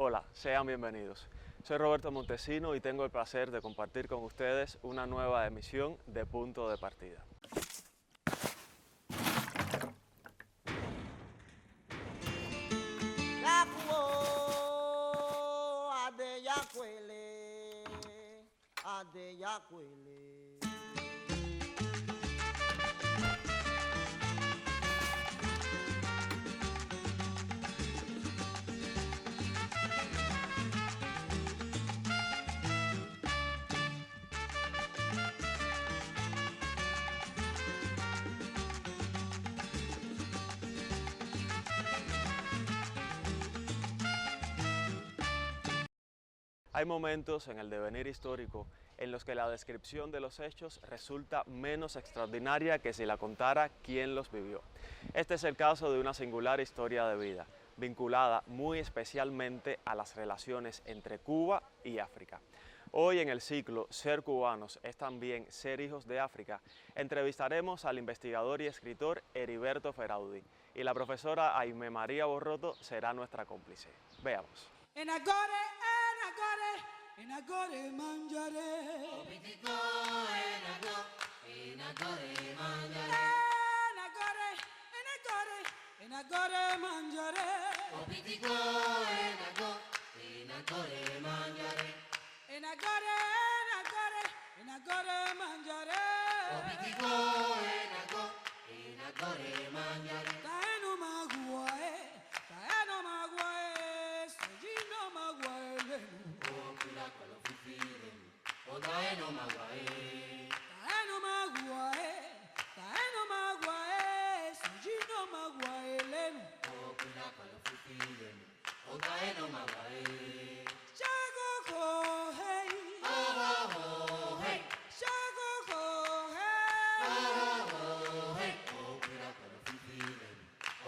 Hola, sean bienvenidos. Soy Roberto Montesino y tengo el placer de compartir con ustedes una nueva emisión de Punto de Partida. Hay momentos en el devenir histórico en los que la descripción de los hechos resulta menos extraordinaria que si la contara quien los vivió. Este es el caso de una singular historia de vida, vinculada muy especialmente a las relaciones entre Cuba y África. Hoy en el ciclo Ser cubanos es también ser hijos de África, entrevistaremos al investigador y escritor Heriberto Feraudí y la profesora Aimee María Borroto será nuestra cómplice. Veamos. Enagore mangiare. Obitico, enagore mangiare. Enagore mangiare. Obitico, enagore mangiare. Enagore mangiare. Obitico, enagore mangiare. Taeno maguae, sojino maguae. Okula kolo fifire, odaeno maguae. Taeno maguae, sojino maguae lenu. Okula kolo fifire, odaeno maguae. Chago ho hey, Oh oh hey, chago ho hey. oh hey. Okula kolo fifire,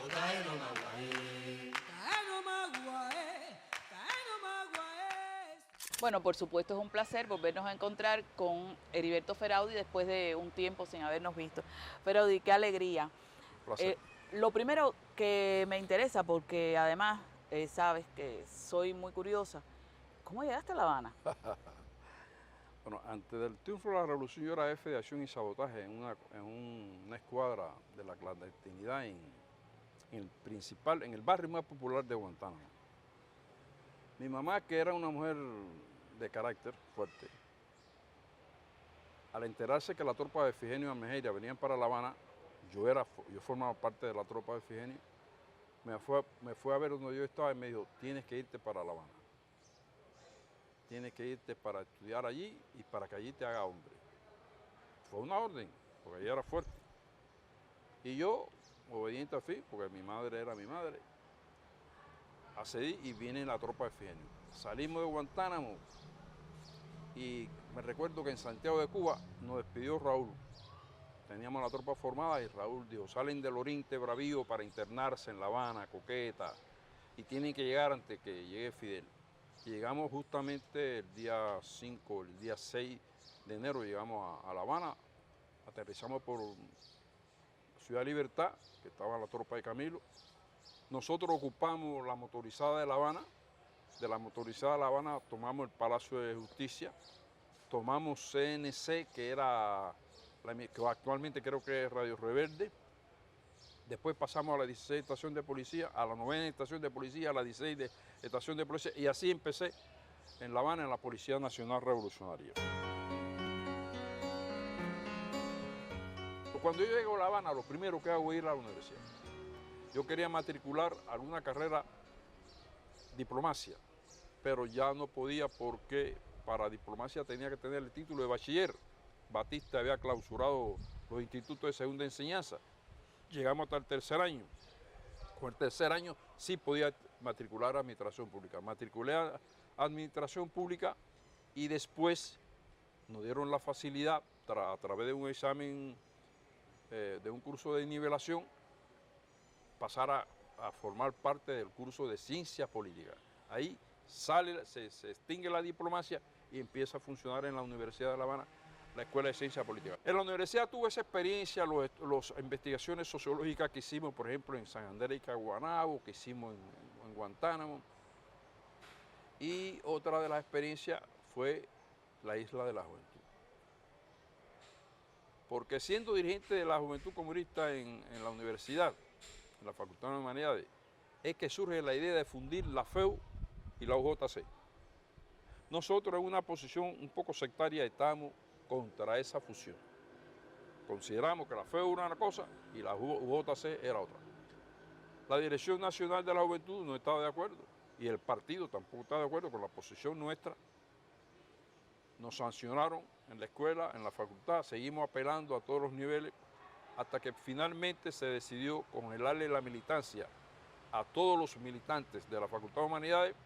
odaeno maguae. Taeno maguae. Bueno, por supuesto es un placer volvernos a encontrar con Heriberto Feraudí después de un tiempo sin habernos visto. Feraudí, qué alegría. Placer. Lo primero que me interesa, porque además sabes que soy muy curiosa, ¿cómo llegaste a La Habana? Bueno, antes del triunfo de la revolución yo era jefe de acción y sabotaje en una escuadra de la clandestinidad en el barrio más popular de Guantánamo. Mi mamá, que era una mujer de carácter fuerte, al enterarse que la tropa de Efigenia y Mejeira venían para La Habana, yo formaba parte de la tropa de Efigenia, me fue a ver donde yo estaba y me dijo, tienes que irte para La Habana. Tienes que irte para estudiar allí y para que allí te haga hombre. Fue una orden, porque ella era fuerte. Y yo, obediente al fin, porque mi madre era mi madre, accedí y viene la tropa de Efigenia. Salimos de Guantánamo y me recuerdo que en Santiago de Cuba nos despidió Raúl. Teníamos la tropa formada y Raúl dijo, salen del Oriente Bravío para internarse en La Habana, Coqueta, y tienen que llegar antes que llegue Fidel. Llegamos justamente el día 5, el día 6 de enero, llegamos a La Habana, aterrizamos por Ciudad Libertad, que estaba la tropa de Camilo. Nosotros ocupamos la motorizada de La Habana, de la motorizada de La Habana tomamos el Palacio de Justicia, tomamos CNC, que actualmente creo que es Radio Reverde. Después pasamos a la 16 estación de policía, a la 9ª estación de policía, a la 16 estación de policía, y así empecé en La Habana en la Policía Nacional Revolucionaria. Cuando yo llego a La Habana, lo primero que hago es ir a la universidad. Yo quería matricular alguna carrera diplomacia, pero ya no podía porque para diplomacia tenía que tener el título de bachiller. Batista había clausurado los institutos de segunda enseñanza. Llegamos hasta el tercer año. Con el tercer año sí podía matricular a Administración Pública. Matriculé a Administración Pública y después nos dieron la facilidad a través de un examen, de un curso de nivelación, pasar a formar parte del curso de Ciencias Políticas. Ahí se extingue la diplomacia y empieza a funcionar en la Universidad de La Habana la Escuela de Ciencias Políticas. En la universidad tuve esa experiencia, las investigaciones sociológicas que hicimos, por ejemplo, en San Andrés y Caguanabo, que hicimos en Guantánamo. Y otra de las experiencias fue la Isla de la Juventud. Porque siendo dirigente de la Juventud Comunista en la universidad, en la Facultad de Humanidades, es que surge la idea de fundir la FEU y la UJC. Nosotros en una posición un poco sectaria estamos contra esa fusión. Consideramos que la FEU era una cosa y la UJC era otra. La Dirección Nacional de la Juventud no estaba de acuerdo y el partido tampoco estaba de acuerdo con la posición nuestra. Nos sancionaron en la escuela, en la facultad, seguimos apelando a todos los niveles hasta que finalmente se decidió congelarle la militancia a todos los militantes de la Facultad de Humanidades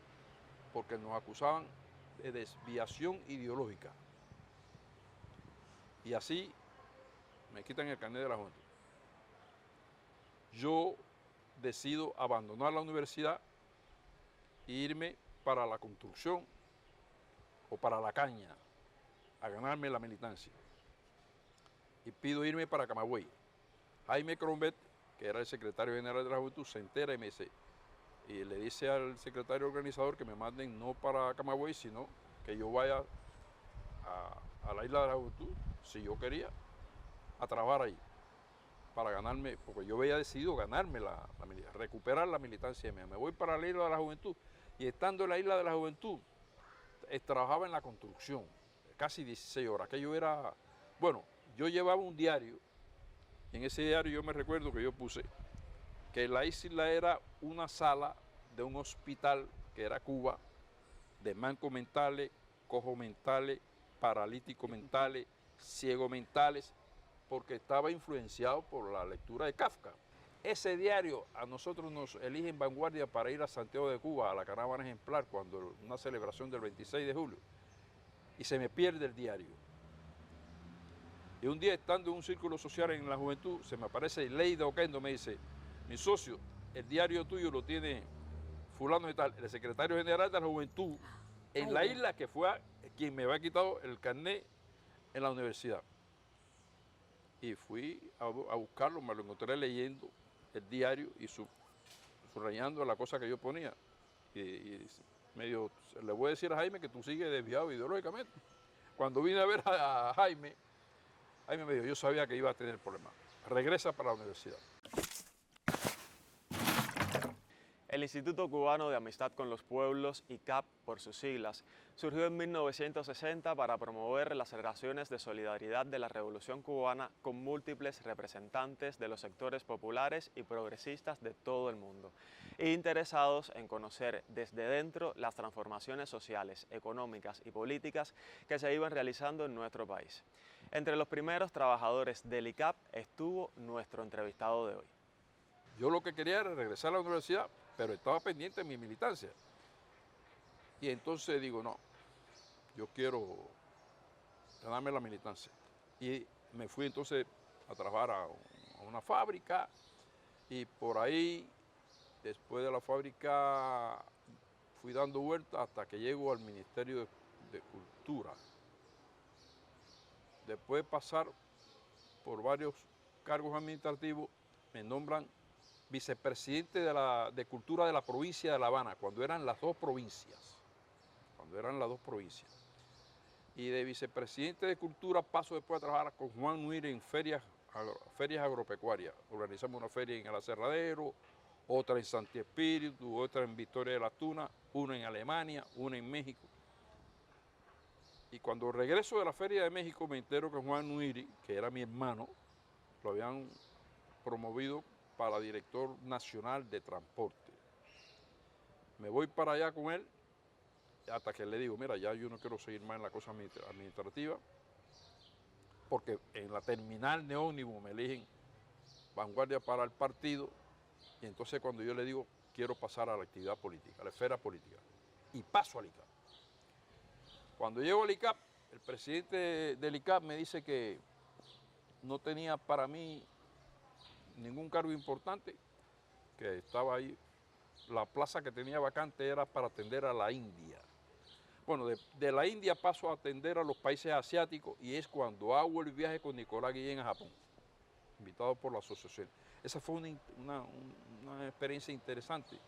porque nos acusaban de desviación ideológica. Y así me quitan el carnet de la juventud. Yo decido abandonar la universidad e irme para la construcción o para la caña, a ganarme la militancia. Y pido irme para Camagüey. Jaime Crombet, que era el secretario general de la Juventud, se entera y me dice, y le dice al secretario organizador que me manden no para Camagüey, sino que yo vaya a la Isla de la Juventud, si yo quería, a trabajar ahí, para ganarme, porque yo había decidido ganarme recuperar la militancia mía. Me voy para la Isla de la Juventud, y estando en la Isla de la Juventud, trabajaba en la construcción, casi 16 horas, que yo era, bueno, yo llevaba un diario, y en ese diario yo me recuerdo que yo puse que la isla era una sala de un hospital que era Cuba, de mancos mentales, cojos mentales, paralíticos mentales, ciegos mentales, porque estaba influenciado por la lectura de Kafka. Ese diario a nosotros nos elige en vanguardia para ir a Santiago de Cuba, a la caravana ejemplar, cuando una celebración del 26 de julio, y se me pierde el diario. Y un día, estando en un círculo social en la juventud, se me aparece Leida Oquendo, me dice, mi socio, el diario tuyo lo tiene fulano y tal, el secretario general de la juventud en la isla, que fue quien me había quitado el carnet en la universidad. Y fui a buscarlo, me lo encontré leyendo el diario y subrayando la cosa que yo ponía. Y medio, le voy a decir a Jaime que tú sigues desviado ideológicamente. Cuando vine a ver a Jaime me dijo, yo sabía que iba a tener problemas. Regresa para la universidad. El Instituto Cubano de Amistad con los Pueblos, ICAP por sus siglas, surgió en 1960 para promover las relaciones de solidaridad de la Revolución Cubana con múltiples representantes de los sectores populares y progresistas de todo el mundo, e interesados en conocer desde dentro las transformaciones sociales, económicas y políticas que se iban realizando en nuestro país. Entre los primeros trabajadores del ICAP estuvo nuestro entrevistado de hoy. Yo lo que quería era regresar a la universidad, pero estaba pendiente de mi militancia. Y entonces digo, no, yo quiero ganarme la militancia. Y me fui entonces a trabajar a una fábrica y por ahí, después de la fábrica, fui dando vueltas hasta que llego al Ministerio de Cultura. Después de pasar por varios cargos administrativos, me nombran vicepresidente de Cultura de la provincia de La Habana, cuando eran las dos provincias. Y de vicepresidente de Cultura paso después a trabajar con Juan Nuire en ferias agropecuarias. Organizamos una feria en el Aserradero, otra en Santi Espíritu, otra en Victoria de las Tunas, una en Alemania, una en México. Y cuando regreso de la Feria de México me entero que Juan Nuiri, que era mi hermano, lo habían promovido para director nacional de transporte. Me voy para allá con él hasta que le digo, mira, ya yo no quiero seguir más en la cosa administrativa, porque en la terminal de ómnibus me eligen vanguardia para el partido, y entonces cuando yo le digo, quiero pasar a la actividad política, a la esfera política, y paso al ICAP. Cuando llego al ICAP, el presidente del ICAP me dice que no tenía para mí ningún cargo importante, que estaba ahí, la plaza que tenía vacante era para atender a la India. Bueno, de la India paso a atender a los países asiáticos y es cuando hago el viaje con Nicolás Guillén a Japón, invitado por la asociación. Esa fue una experiencia interesante.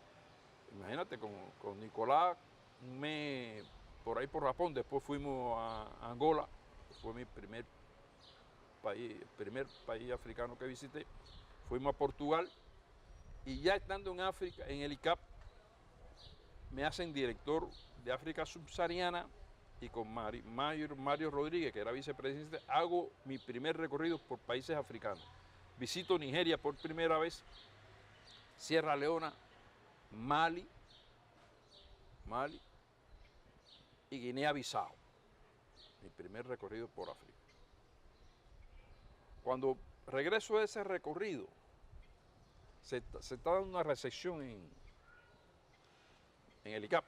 Imagínate, con Nicolás un mes por ahí por Japón, después fuimos a Angola, fue mi primer país africano que visité. Fuimos a Portugal y ya estando en África, en el ICAP, me hacen director de África subsahariana y con Mario Rodríguez, que era vicepresidente, hago mi primer recorrido por países africanos. Visito Nigeria por primera vez, Sierra Leona, Mali y Guinea-Bissau. Mi primer recorrido por África. Cuando regreso de ese recorrido, se está dando una recepción en el ICAP.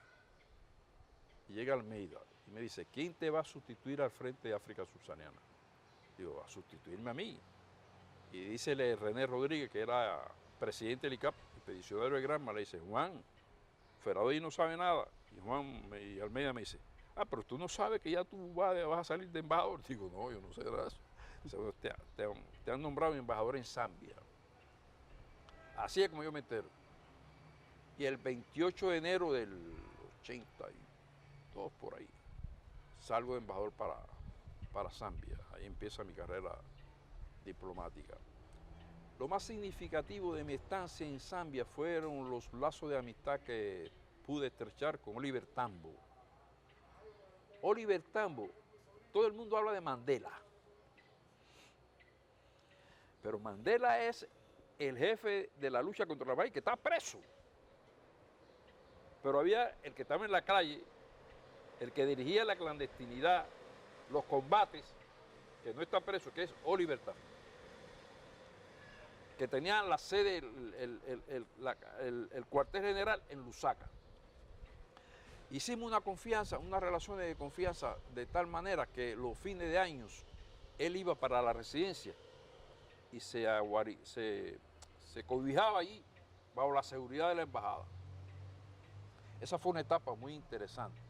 Y llega Almeida y me dice, ¿quién te va a sustituir al frente de África subsahariana? Digo, a sustituirme a mí. Y dícele René Rodríguez, que era presidente del ICAP, expedicionario de Granma, le dice, Juan, Ferraudí no sabe nada. Y Almeida me dice, pero tú no sabes que ya tú vas a salir de embajador. Digo, no, yo no sé de eso. Dice, te han nombrado embajador en Zambia. Así es como yo me entero. Y el 28 de enero del 82, por ahí, salgo de embajador para Zambia. Ahí empieza mi carrera diplomática. Lo más significativo de mi estancia en Zambia fueron los lazos de amistad que pude estrechar con Oliver Tambo. Oliver Tambo, todo el mundo habla de Mandela, pero Mandela es el jefe de la lucha contra la paz que está preso. Pero había el que estaba en la calle, el que dirigía la clandestinidad, los combates, que no está preso, que es Oliver Tambo, que tenía la sede, el cuartel general en Lusaka. Hicimos una relación de confianza de tal manera que los fines de años él iba para la residencia y se cobijaba allí bajo la seguridad de la embajada. Esa fue una etapa muy interesante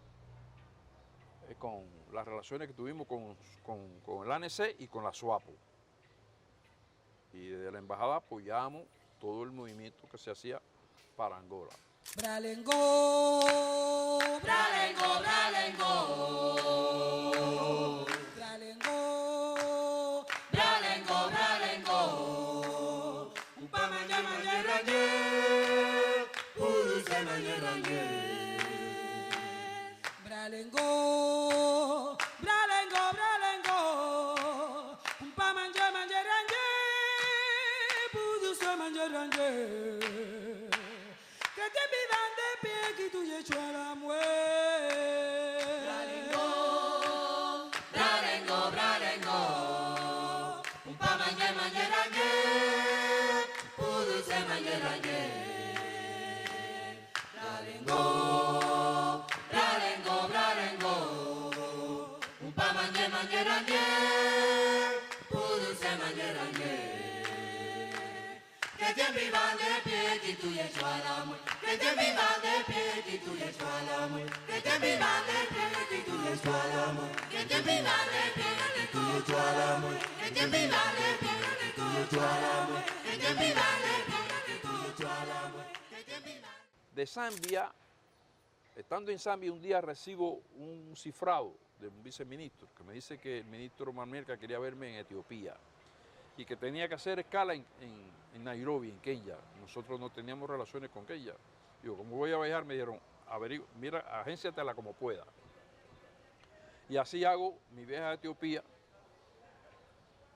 con las relaciones que tuvimos con el ANC y con la SWAPO. Y desde la embajada apoyamos todo el movimiento que se hacía para Angola. Bralengo, Bralengo, bralengo, bralengo, bralengo, bralengo. upamanya manya ranye, Puduse manye ranye. bralengo, bralengo, bralengo, upamanya manya ranye, pudusa manya ranye. Que te vivan de pie que tú ya echó a la muerte. Bralengo, bralengo. Upamanye manye ranye. Puduse manye ranye. Bralengo, bralengo, bralengo. Upamanye manye ranye. Puduse manye ranye. Que te vivan de pie que tú ya echó a la muerte. Que te vivan de pie que tú ya echó a la muerte. Que te vivan de pie que tú ya echó a la muerte. Que te vivan de pie que tú ya echó a la muerte. Que te vivan de pie que tú ya echó a la muerte. Que te vivan de pie que tú ya echó a la muerte. Que te vivan. De Zambia, estando en Zambia, un día recibo un cifrado de un viceministro que me dice que el ministro Manuelca quería verme en Etiopía y que tenía que hacer escala en Nairobi, en Kenia. Nosotros no teníamos relaciones con Kenia. Digo, como voy a viajar, me dijeron, mira, agénciatela como pueda. Y así hago mi viaje a Etiopía.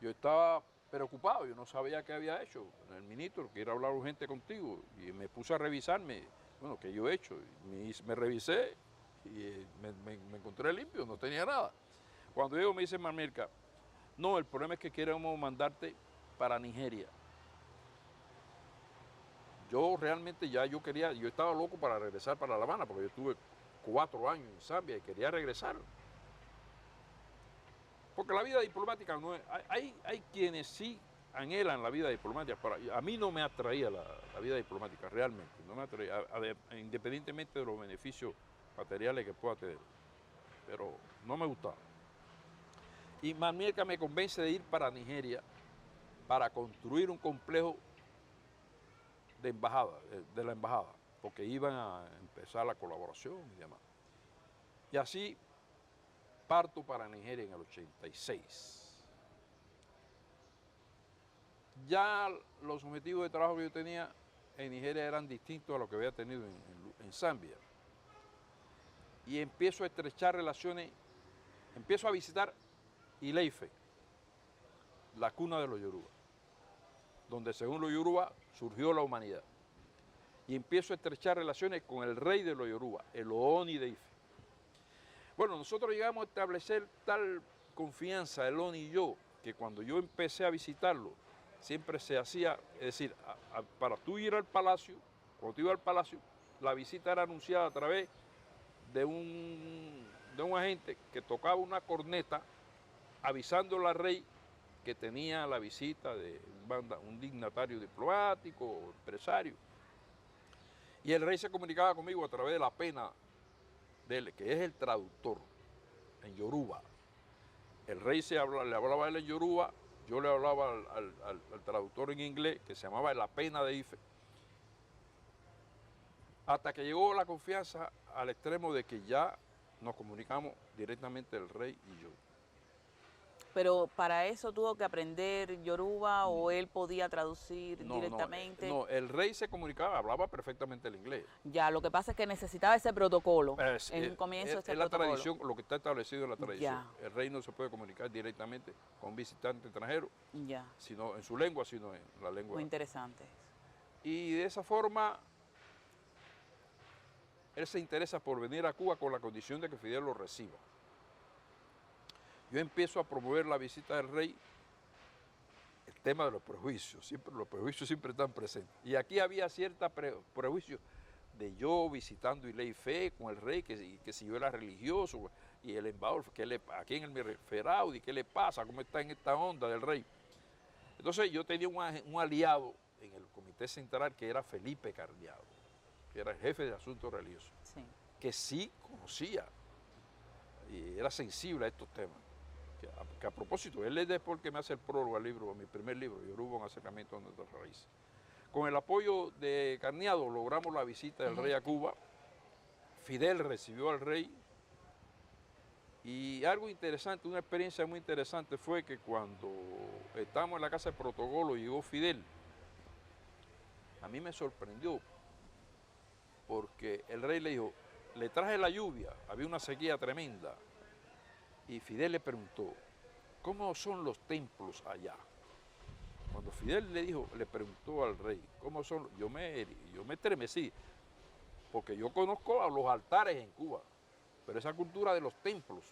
Yo estaba preocupado, yo no sabía qué había hecho. El ministro quiere hablar urgente contigo. Y me puse a revisarme, bueno, qué yo he hecho. Me revisé y me encontré limpio, no tenía nada. Cuando llego me dice Manuelca, no, el problema es que queremos mandarte para Nigeria. Yo realmente yo estaba loco para regresar para La Habana, porque yo estuve 4 años en Zambia y quería regresar. Porque la vida diplomática no es, hay quienes sí anhelan la vida diplomática, a mí no me atraía la vida diplomática, realmente, no me atraía, independientemente de los beneficios materiales que pueda tener, pero no me gustaba. Y Manuelca me convence de ir para Nigeria para construir un complejo de la embajada, porque iban a empezar la colaboración y demás. Y así parto para Nigeria en el 86. Ya los objetivos de trabajo que yo tenía en Nigeria eran distintos a los que había tenido en Zambia. Y empiezo a estrechar relaciones, empiezo a visitar Ileife, la cuna de los Yoruba, donde según los Yoruba surgió la humanidad. Y empiezo a estrechar relaciones con el rey de los Yoruba, el Ooni de Ife. Bueno, nosotros llegamos a establecer tal confianza, el Ooni y yo, que cuando yo empecé a visitarlo, siempre se hacía, es decir, para tú ir al palacio, cuando tú ibas al palacio, la visita era anunciada a través de un agente que tocaba una corneta avisándole al rey que tenía la visita de un dignatario diplomático o empresario. Y el rey se comunicaba conmigo a través de la pena de él, que es el traductor en Yoruba. El rey le hablaba a él en Yoruba, yo le hablaba al traductor en inglés, que se llamaba La Pena de Ife, hasta que llegó la confianza al extremo de que ya nos comunicamos directamente el rey y yo. Pero para eso tuvo que aprender Yoruba o él podía traducir No, directamente. No, el rey se comunicaba, hablaba perfectamente el inglés. Ya, lo que pasa es que necesitaba ese protocolo. Es en un comienzo es ese la protocolo. tradición, lo que está establecido en la tradición. Ya. El rey no se puede comunicar directamente con un visitante extranjero, Ya, sino en su lengua, sino en la lengua. muy interesante. Y de esa forma, él se interesa por venir a Cuba con la condición de que Fidel lo reciba. Yo empiezo a promover la visita del rey, el tema de los prejuicios, los prejuicios siempre están presentes. Y aquí había cierta prejuicio de yo visitando Ileife con el rey, que si yo era religioso, y el embajador, ¿a quién él me refería? ¿Qué le pasa? ¿Cómo está en esta onda del rey? Entonces yo tenía un aliado en el comité central que era Felipe Cardiado, que era el jefe de asuntos religiosos, Sí. que sí conocía y era sensible a estos temas. Que a propósito, él es después que me hace el prólogo al libro, a mi primer libro, Yoruba, un acercamiento a nuestras raíces. Con el apoyo de Carneado logramos la visita del rey a Cuba. Fidel recibió al rey. Y algo interesante, una experiencia muy interesante fue que cuando estábamos en la casa de protocolo y llegó Fidel, a mí me sorprendió porque el rey le dijo, le traje la lluvia, había una sequía tremenda. Y Fidel le preguntó, ¿cómo son los templos allá? Cuando Fidel le preguntó al rey, ¿cómo son? Yo me estremecí, porque yo conozco a los altares en Cuba, pero esa cultura de los templos.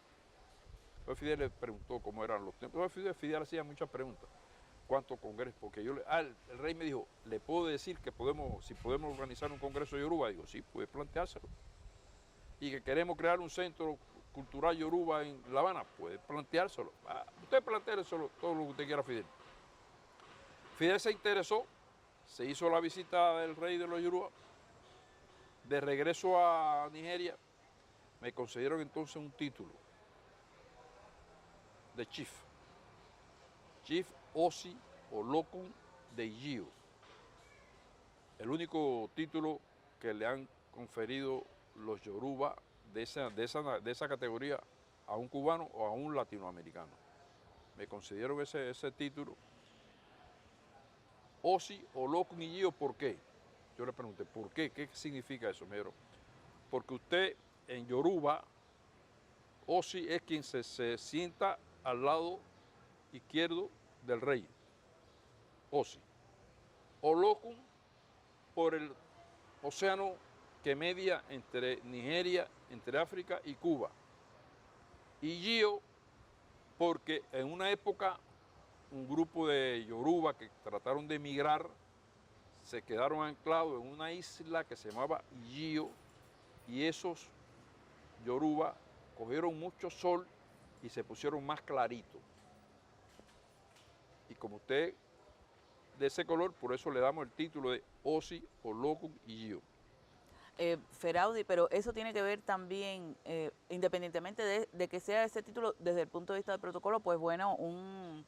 Entonces Fidel le preguntó cómo eran los templos. Fidel hacía muchas preguntas. ¿Cuántos congresos? Porque el rey me dijo, ¿le puedo decir que si podemos organizar un congreso de Yoruba? Digo, sí, puede planteárselo. Y que queremos crear un centro cultural Yoruba en La Habana, puede planteárselo. Usted planteárselo todo lo que usted quiera, Fidel. Fidel se interesó, se hizo la visita del rey de los Yoruba. De regreso a Nigeria, me concedieron entonces un título de Chief Osi Olokun de Ijio. El único título que le han conferido los Yoruba de esa categoría a un cubano o a un latinoamericano. Me concedieron ese título. Osi Olokun Ijio, ¿por qué? Yo le pregunté, ¿por qué? ¿Qué significa eso? Me dijeron, porque usted en Yoruba, Osi es quien se sienta al lado izquierdo del rey. Osi. Olokun por el océano que media entre Nigeria, entre África y Cuba. Y Ijio, porque en una época un grupo de Yoruba que trataron de emigrar se quedaron anclados en una isla que se llamaba Ijio, y esos Yoruba cogieron mucho sol y se pusieron más claritos. Y como usted de ese color, por eso le damos el título de Osi Olokun Ijio. Feraudi, pero eso tiene que ver también, independientemente de que sea ese título, desde el punto de vista del protocolo, pues bueno, un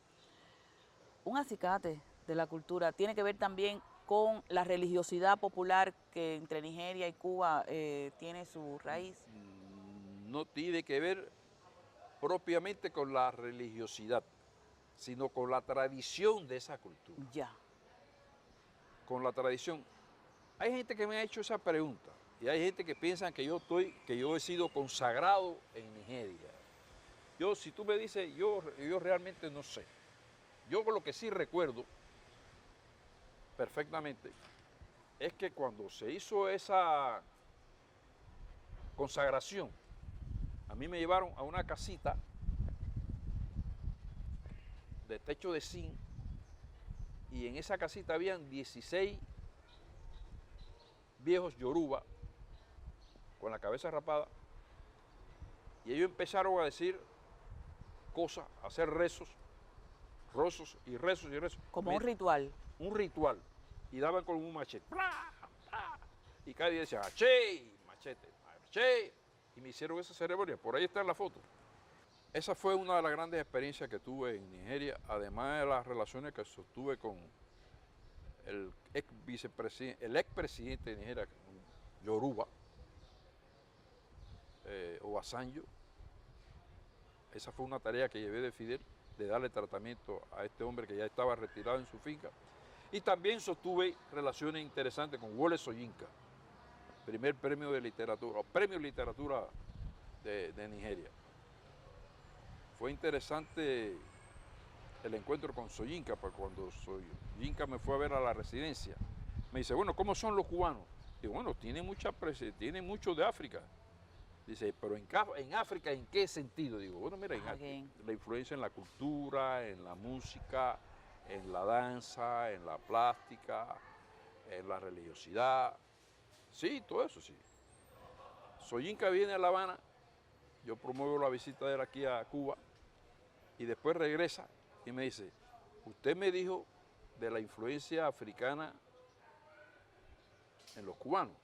acicate de la cultura. Tiene que ver también con la religiosidad popular que entre Nigeria y Cuba tiene su raíz. no tiene que ver propiamente con la religiosidad, sino con la tradición de esa cultura, Ya. con la tradición. Hay gente que me ha hecho esa pregunta y hay gente que piensa que yo he sido consagrado en Nigeria. Yo, si tú me dices, yo realmente no sé. Yo lo que sí recuerdo perfectamente es que cuando se hizo esa consagración, a mí me llevaron a una casita de techo de zinc y en esa casita habían 16 viejos yoruba con la cabeza rapada y ellos empezaron a decir cosas, a hacer rezos y rezos y rezos. Como un ritual. Un ritual. Y daban con un machete. ¡Bla! ¡Bla! Y cada día decían, ¡aché! Machete, ¡aché! Y me hicieron esa ceremonia. Por ahí está en la foto. Esa fue una de las grandes experiencias que tuve en Nigeria, además de las relaciones que sostuve con el expresidente de Nigeria, Yoruba, Obasanjo. Esa fue una tarea que llevé de Fidel, de darle tratamiento a este hombre que ya estaba retirado en su finca. Y también sostuve relaciones interesantes con Wole Soyinka, primer premio de literatura, o premio de literatura de Nigeria. Fue interesante el encuentro con Soyinka, porque cuando Soyinka me fue a ver a la residencia, me dice, bueno, ¿cómo son los cubanos? Digo, bueno, tienen mucho de África. Dice, pero en África, ¿en qué sentido? Digo, bueno, mira, la influencia en la cultura, en la música, en la danza, en la plástica, en la religiosidad. Sí, todo eso sí. Soyinka viene a La Habana, yo promuevo la visita de él aquí a Cuba, y después regresa y me dice, usted me dijo de la influencia africana en los cubanos.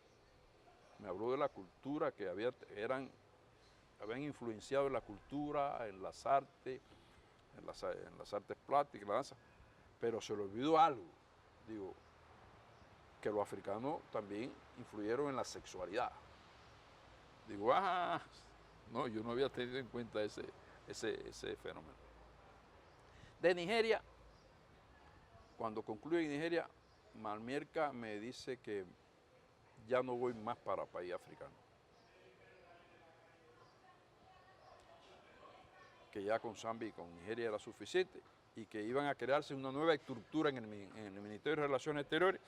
Me habló de la cultura que habían influenciado en la cultura, en las artes, en las artes plásticas, en la danza, pero se le olvidó algo. Digo, que los africanos también influyeron en la sexualidad. Digo, no, yo no había tenido en cuenta ese fenómeno. De Nigeria, cuando concluye en Nigeria, Malmerca me dice que ya no voy más para país africano. Que ya con Zambia y con Nigeria era suficiente y que iban a crearse una nueva estructura en el Ministerio de Relaciones Exteriores,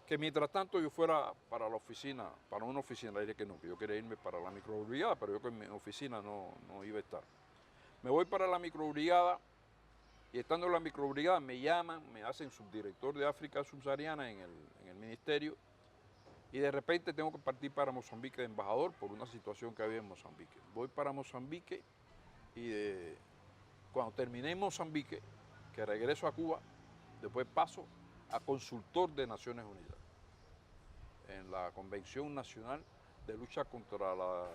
que mientras tanto yo fuera para la oficina, para una oficina, le dije que no, que yo quería irme para la microbrigada, pero yo con mi oficina no iba a estar. Me voy para la microbrigada y estando en la microbrigada me llaman, me hacen subdirector de África subsahariana en el ministerio. Y de repente tengo que partir para Mozambique de embajador por una situación que había en Mozambique. Voy para Mozambique y cuando terminé en Mozambique, que regreso a Cuba, después paso a consultor de Naciones Unidas en la Convención Nacional de Lucha contra la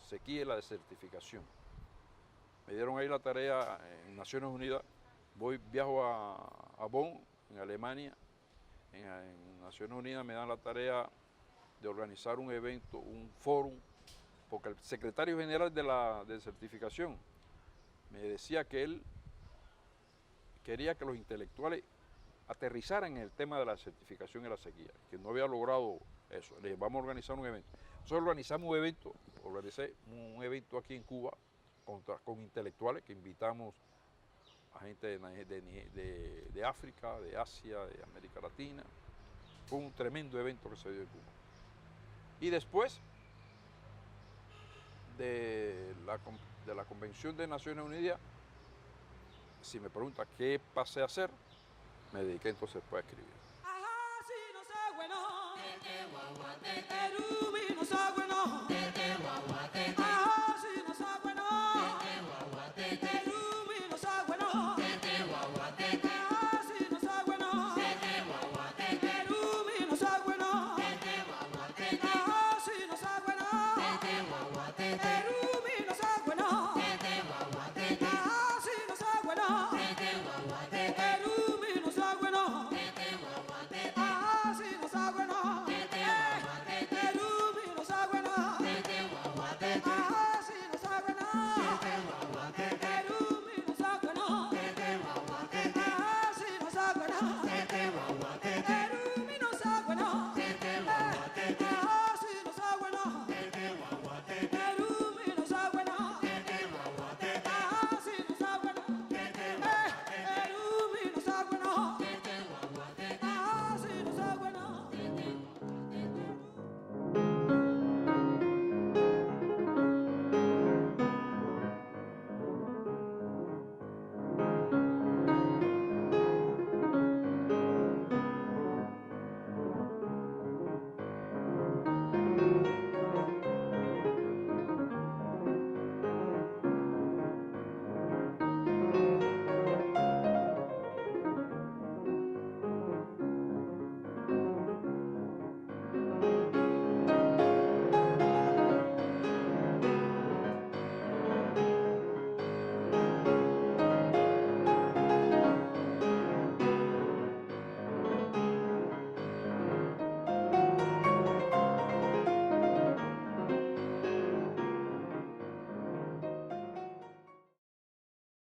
Sequía y la Desertificación. Me dieron ahí la tarea en Naciones Unidas, viajo a Bonn, en Alemania, en Naciones Unidas me dan la tarea de organizar un evento, un fórum, porque el secretario general de la desertificación me decía que él quería que los intelectuales aterrizaran en el tema de la desertificación y la sequía, que no había logrado eso. Le dije, vamos a organizar un evento. Nosotros organizamos organicé un evento aquí en Cuba con intelectuales que invitamos a gente de África, de Asia, de América Latina. Fue un tremendo evento que se dio en Cuba. Y después de la Convención de Naciones Unidas, si me pregunta qué pasé a hacer, me dediqué entonces pues a escribir. Ajá, si no sé bueno. Erubi no sé bueno.